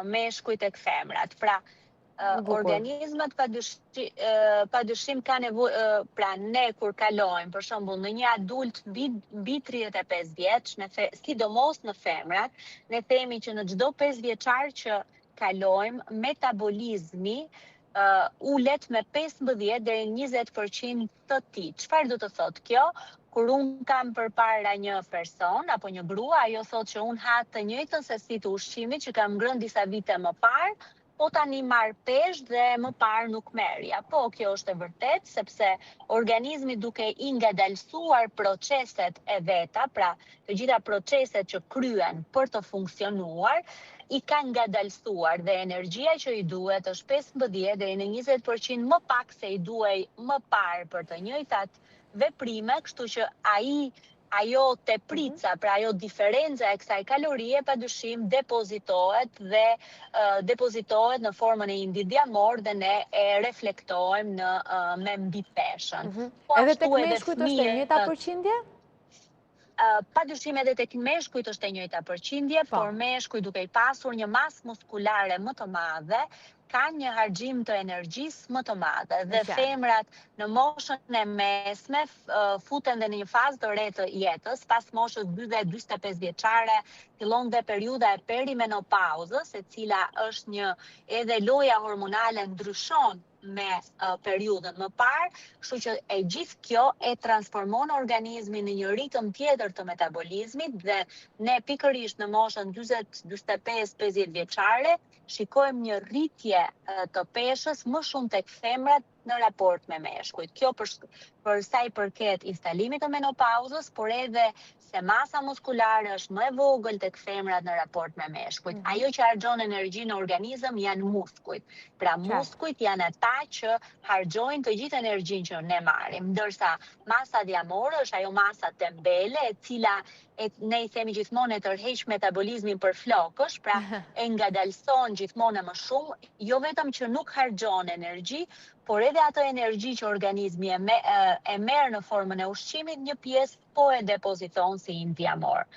meshkujt e femrat. Pra, organizmat padyshim ka nevojë, pra ne kur kalojmë, për shembull, në një adult mbi 35 vjeç, sidomos në femrat, ne themi që në çdo 5 vjeçar që kalojmë, metabolizmi ulet me 15 deri në 20% të tij. Çfarë do të thotë kjo? Kur unë kam përpara një person apo një grua, ajo thotë që unë ha të njëjtën sasi të ushqimit që kam ngrënë disa vite më parë, po tani marr peshë dhe më parë nuk merrja. Po, kjo është e vërtet, sepse organizmi duke i ngadalësuar proceset e veta, pra të gjitha proceset që kryen për të funksionuar, i ka ngadalësuar dhe energjia që i duhet është 15 deri në 20% më pak se i duhej më parë për të njëjtat veprime, kështu që ajo teprica, pra ajo diferenca e kësaj kalorie padyshim depozitohet depozitohet në formën e indidjamor dhe ne e reflektojmë me mbipeshën. Edhe tek meshkujt është e njëjta përqindje? Padyshim edhe tek meshkujt është e njëjta përqindje, por meshkujt duke i pasur një masë muskulare më të madhe, kanë një harxhim të energjisë më të madhe dhe femrat në moshën e mesme futen dhe në një fazë të re të jetës, pas moshës 40-45 vjeçare fillon dhe periudha e perimenopauzës, e cila është një edhe loja hormonale ndryshon me periudhën më parë, kështu që e gjithë kjo e transformon organizmin në një ritëm tjetër të metabolizmit dhe ne pikërisht në moshën 40-45-50 vjeçare shikojmë një rritje të peshës më shumë tek femrat në raport me meshkujt. Kjo për sa i përket instalimit të menopauzës, por edhe se masa muskulare është më e vogël tek femrat në raport me meshkujt. Ajo që harxhon energji në organizëm janë muskujt. Pra muskujt janë ata që harxhojnë të gjithë energjinë që ne marrim, ndërsa masa diamore është ajo masa tembele, e cila ne i themi gjithmonë e tërheq metabolizmin për flokësh, pra e ngadalson gjithmonë më shumë, jo vetëm që nuk harxhon energji, por edhe ato energji që organizmi e merr në formën e ushqimit, një pjesë po e depoziton si indijamor.